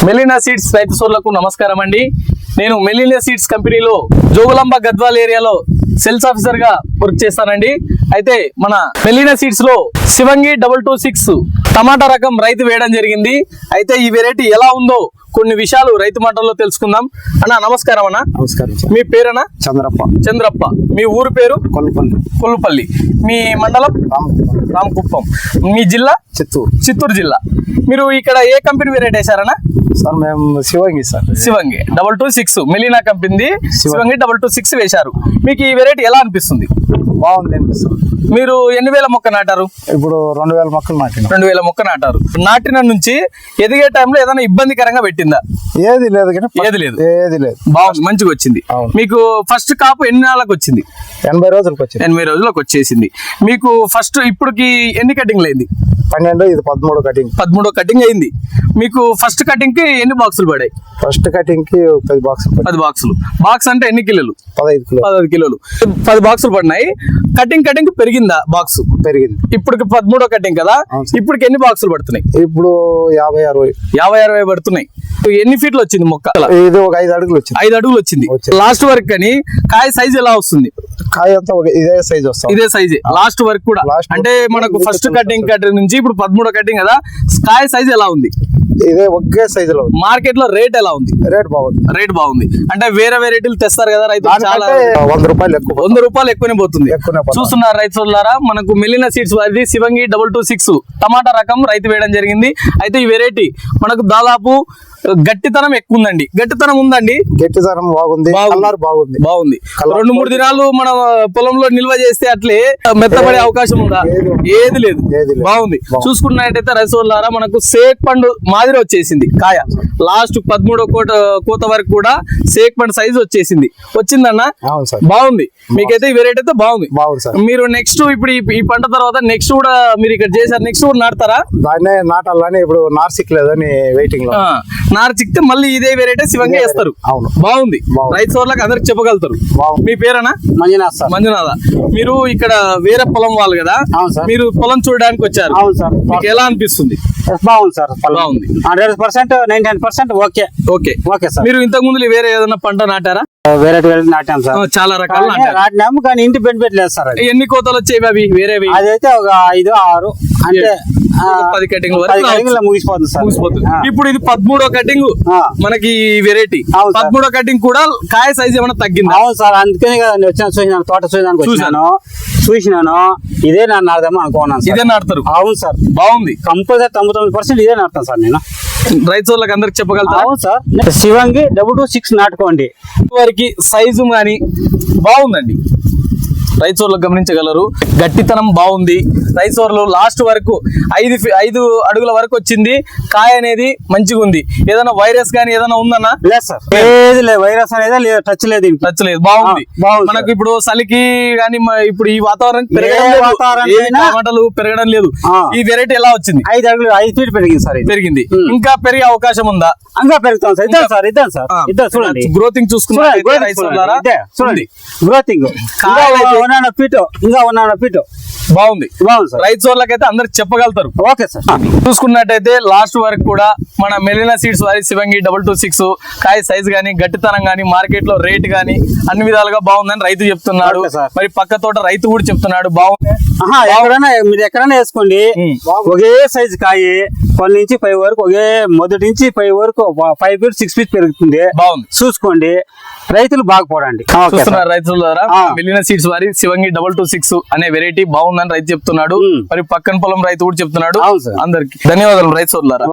మెలినా seeds రైతు సోదరులకు నమస్కారం అండి. నేను మెలినా సీడ్స్ కంపెనీలో జోగులాంబ గద్వాల్ ఏరియాలో సేల్స్ ఆఫీసర్ గా వర్క్ చేస్తానండి. అయితే మన మెలినా సీడ్స్ లో శివంగి 226 టమాటా రకం రైతు వేయడం జరిగింది. అయితే ఈ వెరైటీ ఎలా ఉందో కొన్ని విషయాలు రైతు మాటల్లో తెలుసుకుందాం. అన్న నమస్కారం. అన్న నమస్కారం. మీ పేరన్నా? చంద్రప్ప. మీ ఊరు పేరు? కొల్లుపల్లి. మీ మండలం? రామకుప్పం. మీ జిల్లా? చిత్తూరు జిల్లా. మీరు ఇక్కడ ఏ కంపెనీ వెరైటీ వేశారన్నా? సార్ మేము శివంగి 226 మెలినా కంపెనీ శివంగి 226 వేశారు. మీకు ఈ వెరైటీ ఎలా అనిపిస్తుంది? బాగుంది అనిపిస్తుంది. మీరు ఎన్ని వేల మొక్క నాటారు? ఇప్పుడు 2000 మొక్కలు నాటిన. 2000 మొక్క నాటారు. నాటిన నుంచి ఎదిగే టైంలో ఏదైనా ఇబ్బందికరంగా పెట్టిందా? ఏది లేదు. బాగుంది, మంచిగా వచ్చింది. మీకు ఫస్ట్ కాపు ఎన్ని నెలలకు వచ్చింది? 80 రోజులకు వచ్చింది. 80 రోజులకు వచ్చేసింది. మీకు ఫస్ట్ ఇప్పటికి ఎన్ని కటింగ్లు అయింది? 12. ఇది 13 కటింగ్. 13 కటింగ్ అయింది. మీకు ఫస్ట్ కటింగ్ కి ఎన్ని బాక్సులు పడాయి? ఫస్ట్ కటింగ్ కి 10 బాక్సులు. 10 బాక్సులు. బాక్స్ అంటే ఎన్ని కిలోలు? 15 కిలోలు. 10 బాక్సులు పడినాయి. కటింగ్ పెరిగిందా? బాక్స్ పెరిగింది. ఇప్పటికి 13 కటింగ్ కదా, ఇప్పటికి ఎన్ని బాక్సులు పడుతున్నాయి? ఇప్పుడు 50-60 పడుతున్నాయి. ఎన్ని ఫీట్లు వచ్చింది మొక్క? ఇది ఒక 5 అడుగులు వచ్చింది. 5 అడుగులు వచ్చింది. లాస్ట్ వరకు కానీ కాయ సైజ్ ఎలా వస్తుంది? కాయ అంతా ఇదే సైజ్ వస్తుంది. ఇదే సైజే లాస్ట్ వరకు కూడా. అంటే మనకు ఫస్ట్ కటింగ్ నుంచి ఇప్పుడు 13 కటింగ్ కదా, కాయ సైజ్ ఎలా ఉంది? ఇదే ఒకే సైజ్ లో. మార్కెట్ లో రేట్ ఎలా ఉంది? రేట్ బాగుంది. అంటే వేరే వెరైటీలు తెస్తారు కదా రైతులు, చాలా 100 రూపాయలు ఎక్కువ. 100 రూపాయలు ఎక్కువనే పోతుంది. చూస్తున్నారు రైతు సోదరులారా, మనకు మెలినా సీడ్స్ వారిది శివంగి 226 టమాటా రకం రైతు వేయడం జరిగింది. అయితే ఈ వెరైటీ మనకు దాదాపు గట్టితనం ఎక్కువ ఉందండి. గట్టితనం బాగుంది. బాగుంది. 2-3 దినాలు మన పొలంలో నిల్వ చేస్తే అట్లే మెత్తపడే అవకాశం ఉందా? ఏది లేదు. బాగుంది. చూసుకున్నట్టయితే రైతు సోదరులారా, మనకు సేక్ పండు మాదిరి వచ్చేసింది కాయ. లాస్ట్ 13 కోత వరకు కూడా సేక్ పండు సైజు వచ్చేసింది. వచ్చిందన్న? బాగుంది. మీకైతే ఈ వెరైటీ అయితే బాగుంది. మీరు నెక్స్ట్ ఇప్పుడు ఈ పంట తర్వాత నెక్స్ట్ కూడా మీరు ఇక్కడ చేశారు, నెక్స్ట్ కూడా నాటుతారా? దాన్నే నాటాలని ఇప్పుడు నార్ సిక్కలేదని వెయిటింగ్ లో. నారు చిక్తే మళ్ళీ ఇదే వెరైటీ శివంగా వేస్తారు. బాగుంది. రైతు సోదరులకు అందరికి చెప్పగలుగుతారు. మీ పేరనా? మంజునాథ. మీరు ఇక్కడ వేరే పొలం వాళ్ళు కదా, మీరు పొలం చూడడానికి వచ్చారు. మీకు ఎలా అనిపిస్తుంది? బాగుంది సార్. బాగుంది. 100%, 99% ఓకే సార్. మీరు ఇంతకు ముందు వేరే ఏదైనా పంట నాటారా? Variety నాటాం sir. చాలా రకాలు నాటినాము, కానీ ఇంటి బెనిఫిట్ లేదు సార్. ఎన్ని కోతలు వచ్చేవి అవి వేరేవి? అదైతే ఒక 5-6 అంటే 10 కటింగ్ ముగిసిపోతుంది సార్. ఇప్పుడు ఇది 13 కటింగ్ మనకి వెరైటీ. 13 కటింగ్ కూడా కాయ సైజ్ ఏమైనా తగ్గింది? అవును సార్, అందుకనే కదా వచ్చాను. చూసినాను, తోట చూసినాను. ఇదే నాడదామా అనుకున్నాను. ఇదే నాడతారు? అవును సార్. బాగుంది. కంపల్సరీ 99% ఇదే నాటుతాను సార్ నేను. రైతు సోదరులకు అందరికి చెప్పగలుగుతా? అవును సార్. శివంగి 226 నాటుకోండి. వారికి సైజు గాని బాగుందండి. రైతు సోదరులు గమనించగలరు. గట్టితనం బాగుంది. రైతు సోదరులు లాస్ట్ వరకు 5 అడుగుల వరకు వచ్చింది. కాయ అనేది మంచిగా ఉంది. ఏదైనా వైరస్ గానీ ఏదైనా ఉందన్నా? లేదు సార్, ఏది లేదు. వైరస్ అనేది లేదు, టచ్ లేదు. బాగుంది. మనకు ఇప్పుడు చలికి గానీ ఇప్పుడు ఈ వాతావరణం టమాటాలు పెరగడం లేదు. ఈ వెరైటీ ఎలా వచ్చింది? 5 అడుగులు 5 ఫీట్ పెరిగింది సార్. పెరిగింది. ఇంకా పెరిగే అవకాశం ఉందా? ఇంకా పెరుగుతాం సార్. ఇద్దాం సార్. చూడండి, గ్రోతింగ్ చూసుకున్నా చూడండి. గ్రోతింగ్ ఇంకా 1.5 ఫీట్ బాగుంది. రైతు సోదరులకైతే అందరికి చెప్పగలుగుతారు. Okay sir. చూసుకున్నట్టయితే లాస్ట్ వరకు కూడా మన మెలినా సీడ్స్ వారి శివంగి 226 కాయ సైజ్ గానీ గట్టితనం గానీ మార్కెట్ లో రేట్ గానీ అన్ని విధాలుగా బాగుందని రైతు చెప్తున్నాడు. మరి పక్క తోట రైతు కూడా చెప్తున్నాడు బాగుంది. మీరు ఎక్కడైనా వేసుకోండి, ఒకే సైజ్ కాయ 1 నుంచి 5 వరకు, ఒకే మొదటి నుంచి 5 వరకు 5 ఫీట్ 6 ఫీట్ పెరుగుతుంది. బాగుంది. చూసుకోండి, రైతులు బాగుపడండి. చూస్తున్నారు రైతుల ద్వారా మెలినా సీడ్స్ వారి శివంగి 226 అనే వెరైటీ బాగుందని రైతు చెప్తున్నాడు. మరి పక్కన పొలం రైతు కూడా చెప్తున్నాడు. అందరికి ధన్యవాదాలు రైతు సోదరులారా.